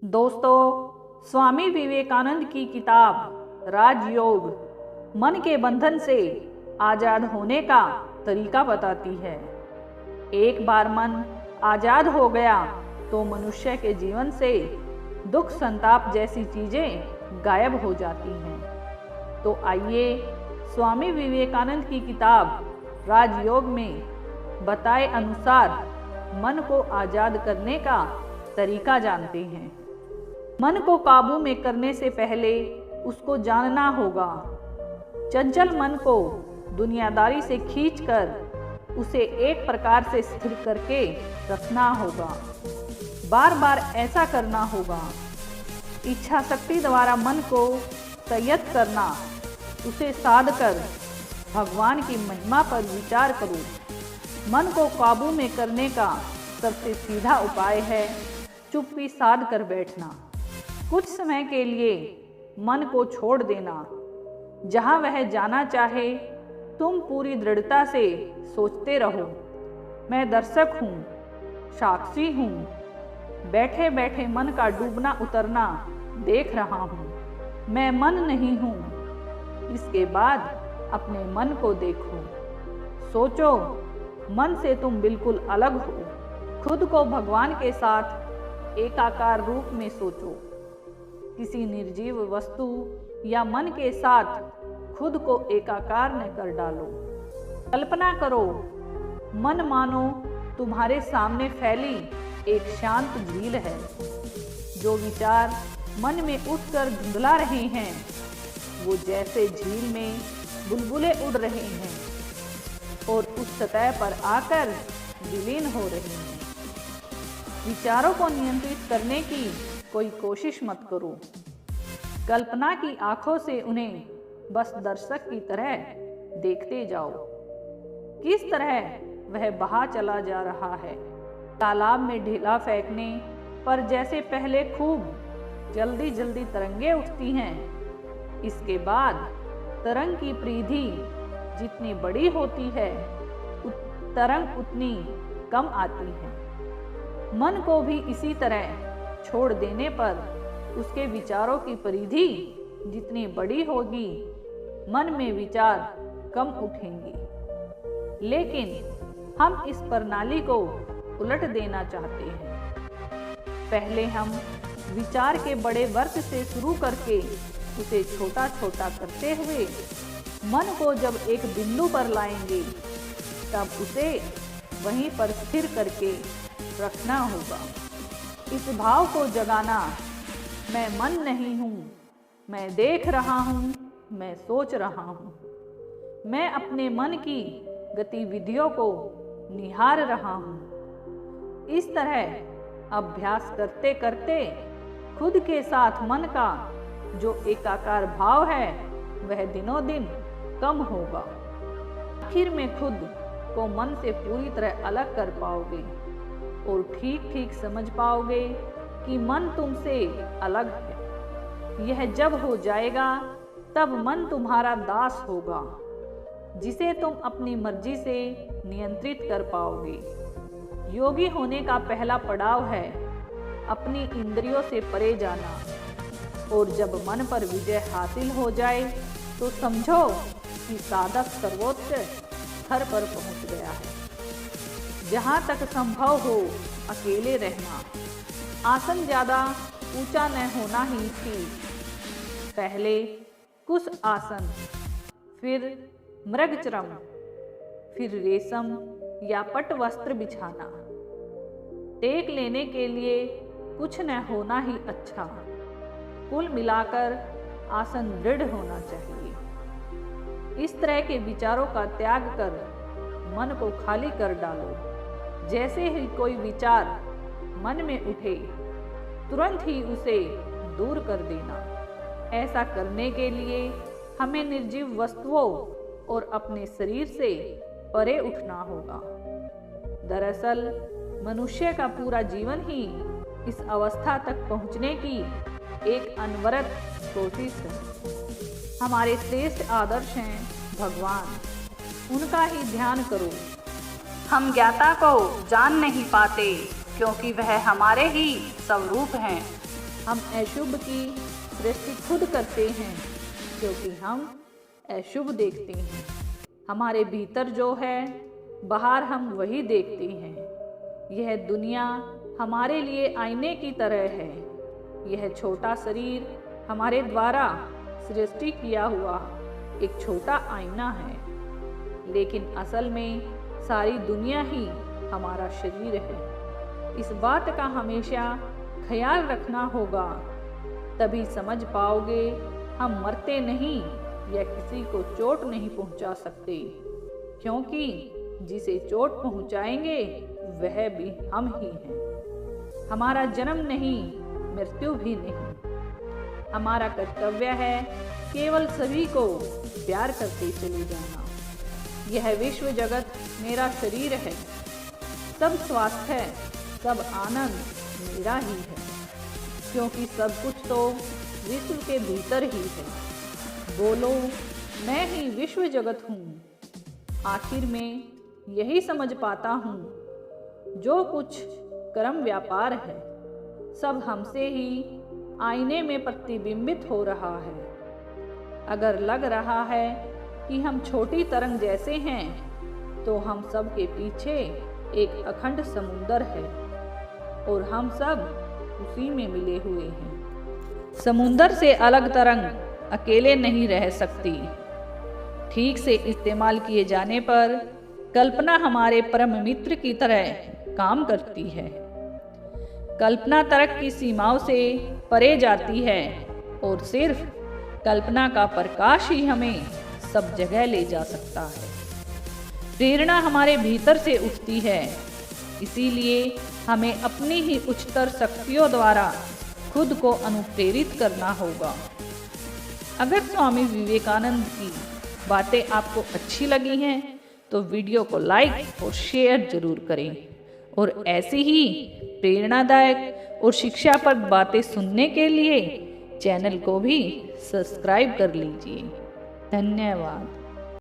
दोस्तों, स्वामी विवेकानंद की किताब राजयोग मन के बंधन से आज़ाद होने का तरीका बताती है। एक बार मन आज़ाद हो गया तो मनुष्य के जीवन से दुख संताप जैसी चीज़ें गायब हो जाती हैं। तो आइए स्वामी विवेकानंद की किताब राजयोग में बताए अनुसार मन को आज़ाद करने का तरीका जानते हैं। मन को काबू में करने से पहले उसको जानना होगा। चंचल मन को दुनियादारी से खींचकर उसे एक प्रकार से स्थिर करके रखना होगा। बार बार ऐसा करना होगा। इच्छा शक्ति द्वारा मन को संयत करना, उसे साध कर भगवान की महिमा पर विचार करो। मन को काबू में करने का सबसे सीधा उपाय है चुप्पी साध कर बैठना। कुछ समय के लिए मन को छोड़ देना। जहाँ वह जाना चाहे तुम पूरी दृढ़ता से सोचते रहो, मैं दर्शक हूँ, साक्षी हूँ, बैठे बैठे मन का डूबना उतरना देख रहा हूँ, मैं मन नहीं हूँ। इसके बाद अपने मन को देखो, सोचो मन से तुम बिल्कुल अलग हो। खुद को भगवान के साथ एकाकार रूप में सोचो। किसी निर्जीव वस्तु या मन के साथ खुद को एकाकार न कर डालो। कल्पना करो, मन मानो तुम्हारे सामने फैली एक शांत झील है। जो विचार मन में उठकर धुंधला रहे हैं, वो जैसे झील में बुलबुले उड़ रहे हैं और उस सतह पर आकर विलीन हो रहे हैं। विचारों को नियंत्रित करने की कोई कोशिश मत करो। कल्पना की आंखों से उन्हें बस दर्शक की तरह देखते जाओ। किस तरह वह बहा चला जा रहा है। तालाब में ढेला फेंकने पर जैसे पहले खूब जल्दी जल्दी तरंगे उठती हैं, इसके बाद तरंग की परिधि जितनी बड़ी होती है तरंग उतनी कम आती है। मन को भी इसी तरह छोड़ देने पर उसके विचारों की परिधि जितनी बड़ी होगी, मन में विचार कम उठेंगे। लेकिन हम इस प्रणाली को उलट देना चाहते हैं। पहले हम विचार के बड़े वर्ग से शुरू करके उसे छोटा छोटा करते हुए मन को जब एक बिंदु पर लाएंगे, तब उसे वहीं पर स्थिर करके रखना होगा। इस भाव को जगाना, मैं मन नहीं हूँ, मैं देख रहा हूँ, मैं सोच रहा हूँ, मैं अपने मन की गतिविधियों को निहार रहा हूँ। इस तरह अभ्यास करते करते खुद के साथ मन का जो एकाकार भाव है वह दिनों दिन कम होगा। आखिर में खुद को मन से पूरी तरह अलग कर पाओगे और ठीक ठीक समझ पाओगे कि मन तुमसे अलग है। यह जब हो जाएगा तब मन तुम्हारा दास होगा, जिसे तुम अपनी मर्जी से नियंत्रित कर पाओगे। योगी होने का पहला पड़ाव है अपनी इंद्रियों से परे जाना, और जब मन पर विजय हासिल हो जाए तो समझो कि साधक सर्वोच्च स्तर पर पहुंच गया है। जहाँ तक संभव हो अकेले रहना। आसन ज़्यादा ऊंचा न होना ही ठीक। पहले कुश आसन, फिर मृगचरम, फिर रेशम या पट वस्त्र बिछाना। टेक लेने के लिए कुछ न होना ही अच्छा। कुल मिलाकर आसन दृढ़ होना चाहिए। इस तरह के विचारों का त्याग कर मन को खाली कर डालो। जैसे ही कोई विचार मन में उठे, तुरंत ही उसे दूर कर देना। ऐसा करने के लिए हमें निर्जीव वस्तुओं और अपने शरीर से परे उठना होगा। दरअसल मनुष्य का पूरा जीवन ही इस अवस्था तक पहुंचने की एक अनवरत कोशिश है। हमारे श्रेष्ठ आदर्श हैं भगवान, उनका ही ध्यान करो। हम ज्ञाता को जान नहीं पाते क्योंकि वह हमारे ही स्वरूप हैं। हम अशुभ की सृष्टि खुद करते हैं क्योंकि हम अशुभ देखते हैं। हमारे भीतर जो है बाहर हम वही देखते हैं। यह दुनिया हमारे लिए आईने की तरह है। यह छोटा शरीर हमारे द्वारा सृष्टि किया हुआ एक छोटा आईना है, लेकिन असल में सारी दुनिया ही हमारा शरीर है। इस बात का हमेशा ख्याल रखना होगा, तभी समझ पाओगे हम मरते नहीं या किसी को चोट नहीं पहुंचा सकते, क्योंकि जिसे चोट पहुंचाएंगे वह भी हम ही हैं। हमारा जन्म नहीं, मृत्यु भी नहीं। हमारा कर्तव्य है केवल सभी को प्यार करते चले जाना। यह विश्व जगत मेरा शरीर है। सब स्वास्थ्य है, सब आनंद मेरा ही है, क्योंकि सब कुछ तो विश्व के भीतर ही है। बोलो, मैं ही विश्व जगत हूँ। आखिर में यही समझ पाता हूँ, जो कुछ कर्म व्यापार है सब हमसे ही आईने में प्रतिबिंबित हो रहा है। अगर लग रहा है कि हम छोटी तरंग जैसे हैं, तो हम सब के पीछे एक अखंड समुंदर है और हम सब उसी में मिले हुए हैं। समुंदर से अलग तरंग अकेले नहीं रह सकती। ठीक से इस्तेमाल किए जाने पर कल्पना हमारे परम मित्र की तरह काम करती है। कल्पना तर्क की सीमाओं से परे जाती है और सिर्फ कल्पना का प्रकाश ही हमें सब जगह ले जा सकता है। प्रेरणा हमारे भीतर से उठती है, इसीलिए हमें अपनी ही उच्चतर शक्तियों द्वारा खुद को अनुप्रेरित करना होगा। अगर स्वामी विवेकानंद की बातें आपको अच्छी लगी हैं तो वीडियो को लाइक और शेयर जरूर करें, और ऐसी ही प्रेरणादायक और शिक्षाप्रद बातें सुनने के लिए चैनल को भी सब्सक्राइब कर लीजिए। धन्यवाद।